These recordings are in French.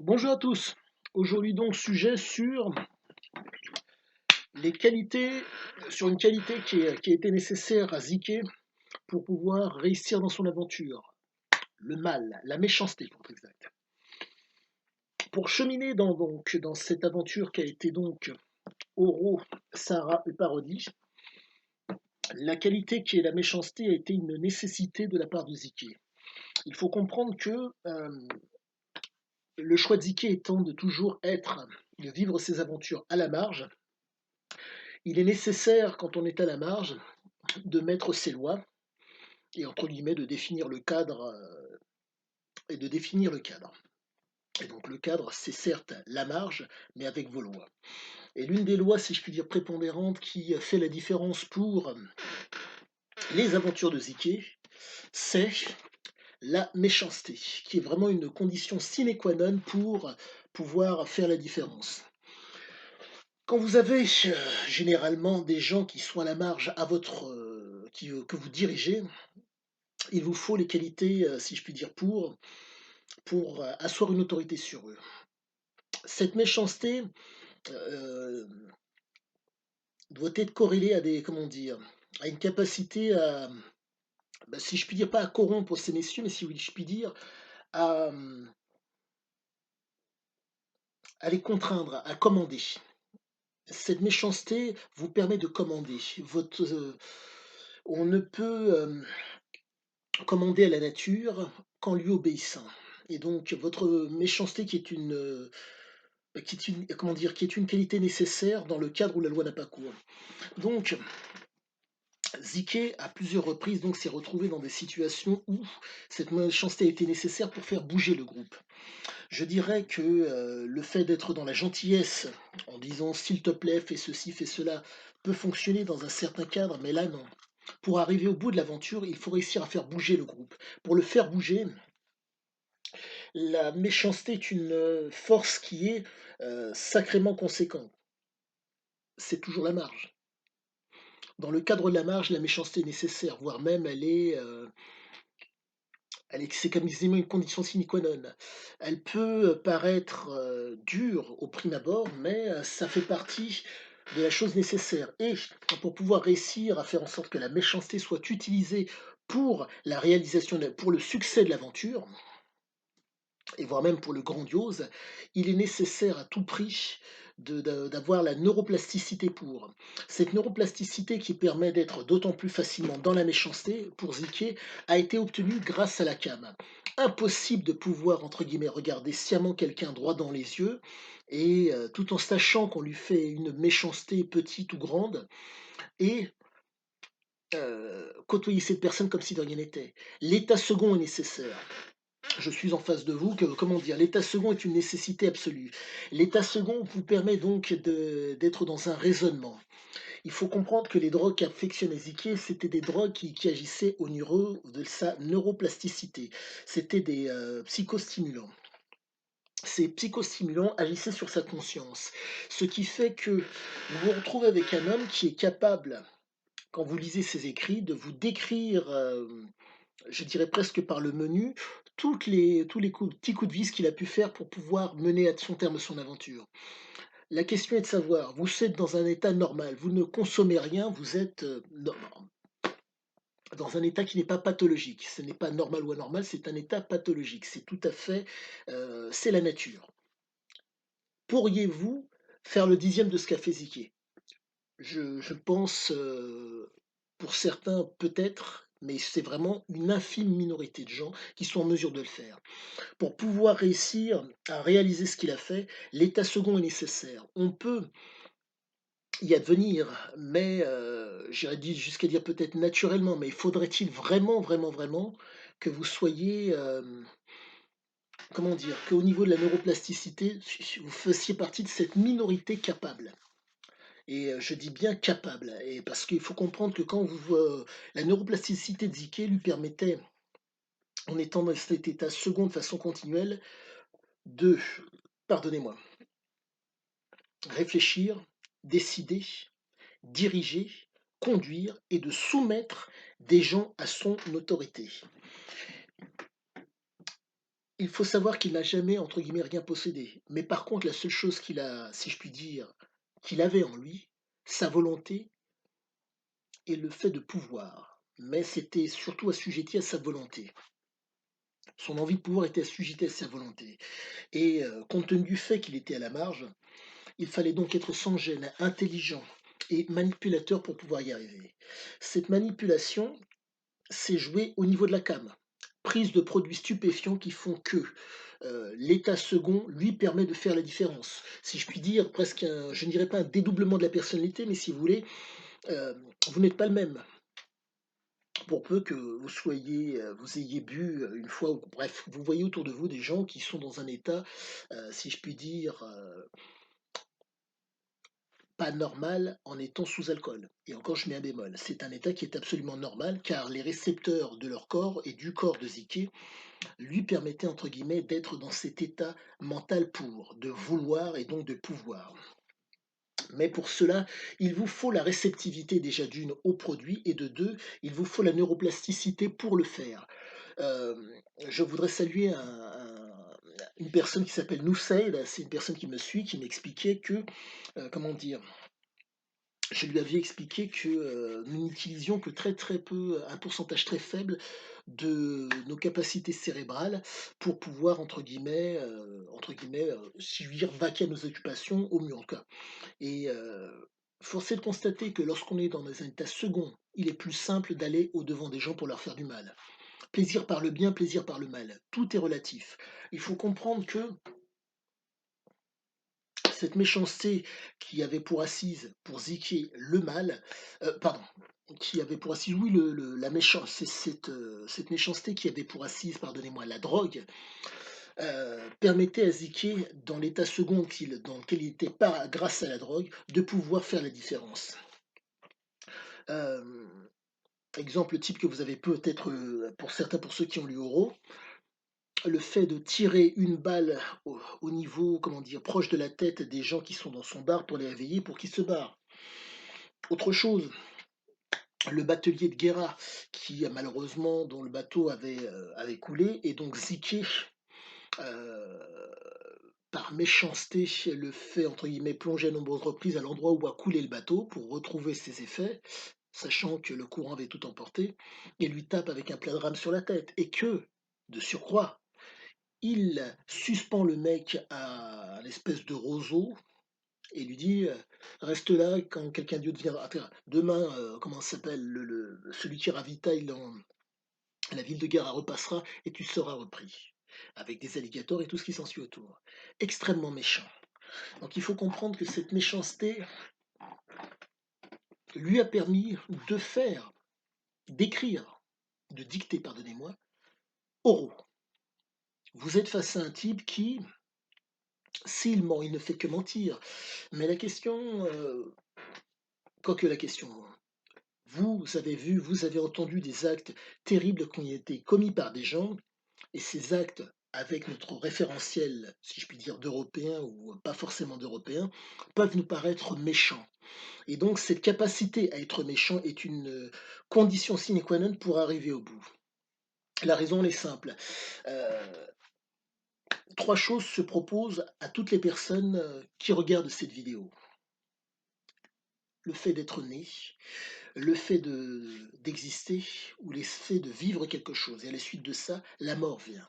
Bonjour à tous. Aujourd'hui donc sujet sur les qualités, sur une qualité qui a été nécessaire à Ziké pour pouvoir réussir dans son aventure. Le mal, la méchanceté pour être exact. Pour cheminer dans cette aventure qui a été donc Oro, Sarah et Parodie, la qualité qui est la méchanceté a été une nécessité de la part de Ziké. Il faut comprendre que le choix de Ziké étant de toujours de vivre ses aventures à la marge, il est nécessaire, quand on est à la marge, de mettre ses lois et entre guillemets de définir le cadre et de définir le cadre. Et donc le cadre, c'est certes la marge, mais avec vos lois. Et l'une des lois, si je puis dire, prépondérantes qui fait la différence pour les aventures de Ziké, c'est la méchanceté, qui est vraiment une condition sine qua non pour pouvoir faire la différence. Quand vous avez généralement des gens qui sont à la marge que vous dirigez, il vous faut les qualités, si je puis dire, pour asseoir une autorité sur eux. Cette méchanceté euh, doit être corrélée à comment dire, à une capacité à, si je puis dire, pas à corrompre ces messieurs, mais si je puis dire, à, à les contraindre, à commander. Cette méchanceté vous permet de commander. On ne peut commander à la nature qu'en lui obéissant. Et donc votre méchanceté comment dire, qui est une qualité nécessaire dans le cadre où la loi n'a pas cours. Donc, Ziké, à plusieurs reprises, donc s'est retrouvé dans des situations où cette méchanceté a été nécessaire pour faire bouger le groupe. Je dirais que le fait d'être dans la gentillesse, en disant s'il te plaît, fais ceci, fais cela, peut fonctionner dans un certain cadre, mais là non. Pour arriver au bout de l'aventure, il faut réussir à faire bouger le groupe. Pour le faire bouger, la méchanceté est une force qui est sacrément conséquente. C'est toujours la marge. Dans le cadre de la marge, la méchanceté est nécessaire, voire même c'est quasiment une condition sine qua non. Elle peut paraître dure au prime abord, mais ça fait partie de la chose nécessaire. Et pour pouvoir réussir à faire en sorte que la méchanceté soit utilisée pour la réalisation, pour le succès de l'aventure, et voire même pour le grandiose, il est nécessaire à tout prix d'avoir la neuroplasticité pour. Cette neuroplasticité qui permet d'être d'autant plus facilement dans la méchanceté, pour Ziké, a été obtenue grâce à la cam. Impossible de pouvoir, entre guillemets, regarder sciemment quelqu'un droit dans les yeux, et tout en sachant qu'on lui fait une méchanceté petite ou grande, et côtoyer cette personne comme si de rien n'était. L'état second est nécessaire. Je suis en face de vous, comment dire, l'état second est une nécessité absolue. L'état second vous permet donc d'être dans un raisonnement. Il faut comprendre que les drogues qu'affectionnait Ziké, c'était des drogues qui agissaient au niveau de sa neuroplasticité. C'était des psychostimulants. Ces psychostimulants agissaient sur sa conscience. Ce qui fait que vous vous retrouvez avec un homme qui est capable, quand vous lisez ses écrits, de vous décrire je dirais presque par le menu, tous les petits coups de vis qu'il a pu faire pour pouvoir mener à son terme son aventure. La question est de savoir, vous êtes dans un état normal, vous ne consommez rien, vous êtes dans un état qui n'est pas pathologique. Ce n'est pas normal ou anormal, c'est un état pathologique. C'est tout à fait, c'est la nature. Pourriez-vous faire le dixième de ce qu'a fait Ziké? Je pense, pour certains peut-être, mais c'est vraiment une infime minorité de gens qui sont en mesure de le faire. Pour pouvoir réussir à réaliser ce qu'il a fait, l'état second est nécessaire. On peut y advenir, mais j'irais jusqu'à dire peut-être naturellement, mais faudrait-il vraiment, vraiment, vraiment que vous soyez, comment dire, qu'au niveau de la neuroplasticité, vous fassiez partie de cette minorité capable. Et je dis bien capable, et parce qu'il faut comprendre que la neuroplasticité de Zike lui permettait, en étant dans cet état second de façon continuelle, de, pardonnez-moi, réfléchir, décider, diriger, conduire et de soumettre des gens à son autorité. il faut savoir qu'il n'a jamais, entre guillemets, «rien possédé». Mais par contre, la seule chose qu'il a, si je puis dire, qu'il avait en lui, sa volonté et le fait de pouvoir. Mais c'était surtout assujetti à sa volonté. Son envie de pouvoir était assujettie à sa volonté. Et compte tenu du fait qu'il était à la marge, il fallait donc être sans gêne, intelligent et manipulateur pour pouvoir y arriver. Cette manipulation s'est jouée au niveau de la came. Prise de produits stupéfiants qui font que l'état second lui permet de faire la différence. Si je puis dire, presque un, je ne dirais pas un dédoublement de la personnalité, mais si vous voulez, euh, vous n'êtes pas le même. Pour peu que vous soyez, vous ayez bu une fois, ou bref, vous voyez autour de vous des gens qui sont dans un état, si je puis dire, pas normal en étant sous alcool. Et encore, je mets un bémol. C'est un état qui est absolument normal car les récepteurs de leur corps et du corps de Ziké lui permettaient, entre guillemets, d'être dans cet état mental pour, de vouloir et donc de pouvoir. Mais pour cela, il vous faut la réceptivité déjà d'une au produit et de deux, il vous faut la neuroplasticité pour le faire. Euh, je voudrais saluer une personne qui s'appelle Noussaid, c'est une personne qui me suit, qui m'expliquait que, comment dire, je lui avais expliqué que nous n'utilisions que très très peu, un pourcentage très faible de nos capacités cérébrales pour pouvoir, si je veux dire, vaquer à nos occupations au mieux en tout cas. Et force est de constater que lorsqu'on est dans un état second, il est plus simple d'aller au-devant des gens pour leur faire du mal. Plaisir par le bien, plaisir par le mal. Tout est relatif. Il faut comprendre que cette méchanceté qui avait pour assise, pour ziquer le mal, pardon, qui avait pour assise, oui, la méchance, c'est cette méchanceté qui avait pour assise, pardonnez-moi, la drogue, permettait à Ziké, dans l'état second dans lequel il était pas grâce à la drogue, de pouvoir faire la différence. Euh, Exemple type que vous avez peut-être, pour certains, pour ceux qui ont lu Oro, le fait de tirer une balle au niveau, comment dire, proche de la tête des gens qui sont dans son bar pour les réveiller, pour qu'ils se barrent. Autre chose, le batelier de Guerra, qui malheureusement, dont le bateau avait coulé, et donc Ziké, euh, par méchanceté, le fait, entre guillemets, plonger à nombreuses reprises à l'endroit où a coulé le bateau pour retrouver ses effets, sachant que le courant avait tout emporté, et lui tape avec un plat de rame sur la tête. Et que, de surcroît, il suspend le mec à l'espèce de roseau et lui dit reste là quand quelqu'un d'autre viendra. Enfin, demain, comment ça s'appelle, celui qui ravitaille dans la ville de Guerra repassera et tu seras repris. Avec des alligators et tout ce qui s'ensuit autour. Extrêmement méchant. Donc il faut comprendre que cette méchanceté lui a permis de faire, d'écrire, de dicter, pardonnez-moi, Oro. Vous êtes face à un type qui, s'il ment, il ne fait que mentir. Mais la question, quoique la question, vous avez vu, vous avez entendu des actes terribles qui ont été commis par des gens, et ces actes, avec notre référentiel, si je puis dire, d'Européens ou pas forcément d'Européens, peuvent nous paraître méchants. Et donc cette capacité à être méchant est une condition sine qua non pour arriver au bout. La raison elle est simple. Euh, Trois choses se proposent à toutes les personnes qui regardent cette vidéo. Le fait d'être né, le fait d'exister ou le fait de vivre quelque chose. Et à la suite de ça, la mort vient.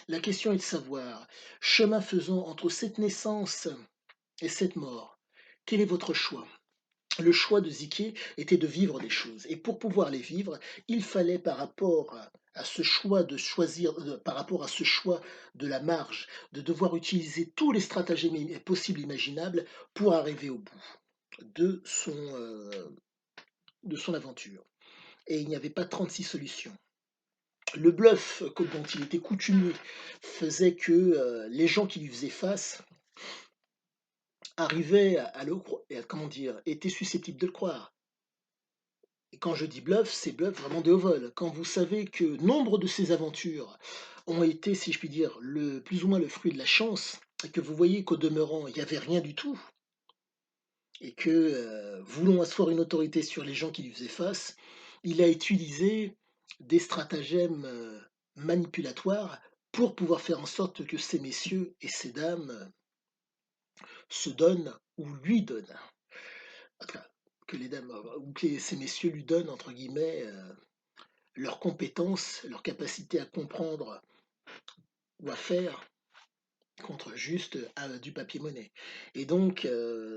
La question est de savoir, chemin faisant entre cette naissance et cette mort, quel est votre choix? Le choix de Ziké était de vivre des choses. Et pour pouvoir les vivre, il fallait, par rapport à ce choix de choisir, par rapport à ce choix de la marge, de devoir utiliser tous les stratagèmes possibles, imaginables, pour arriver au bout de de son aventure. Et il n'y avait pas 36 solutions. Le bluff dont il était coutumier faisait que les gens qui lui faisaient face arrivaient à le croire, comment dire, étaient susceptibles de le croire. Et quand je dis bluff, c'est bluff vraiment de haut vol. Quand vous savez que nombre de ces aventures ont été, si je puis dire, plus ou moins le fruit de la chance, et que vous voyez qu'au demeurant, il n'y avait rien du tout, et que, voulant asseoir une autorité sur les gens qui lui faisaient face, il a utilisé des stratagèmes manipulatoires pour pouvoir faire en sorte que ces messieurs et ces dames se donnent ou lui donnent. En tout cas, que les dames, ou que ces messieurs lui donnent, entre guillemets, leurs compétences, leur capacité à comprendre ou à faire contre juste du papier-monnaie. Et donc,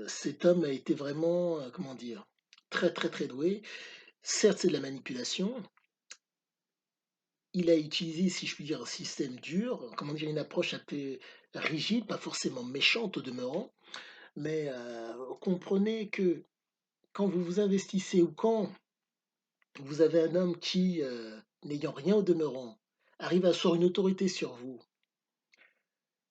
cet homme a été vraiment, comment dire, très très très doué. Certes, c'est de la manipulation. Il a utilisé, si je puis dire, un système dur, comment dire, une approche un peu rigide, pas forcément méchante au demeurant, mais comprenez que quand vous vous investissez ou quand vous avez un homme qui, n'ayant rien au demeurant, arrive à asseoir une autorité sur vous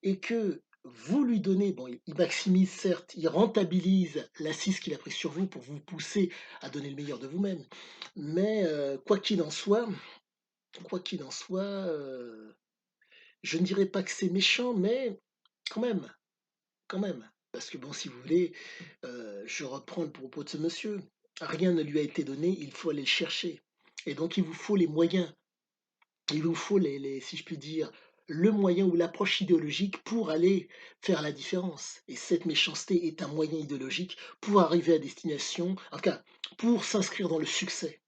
et que vous lui donnez, bon, il maximise certes, il rentabilise l'assise qu'il a prise sur vous pour vous pousser à donner le meilleur de vous-même. Mais quoi qu'il en soit, je ne dirais pas que c'est méchant, mais quand même, quand même. Parce que bon, si vous voulez, je reprends le propos de ce monsieur. Rien ne lui a été donné, il faut aller le chercher. Et donc, il vous faut les moyens. Il vous faut si je puis dire, le moyen ou l'approche idéologique pour aller faire la différence. Et cette méchanceté est un moyen idéologique pour arriver à destination, en tout cas, pour s'inscrire dans le succès.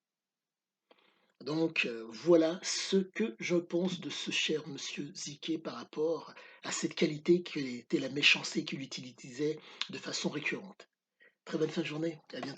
Donc voilà ce que je pense de ce cher monsieur Ziké par rapport à cette qualité qui était la méchanceté qu'il utilisait de façon récurrente. Très bonne fin de journée, à bientôt.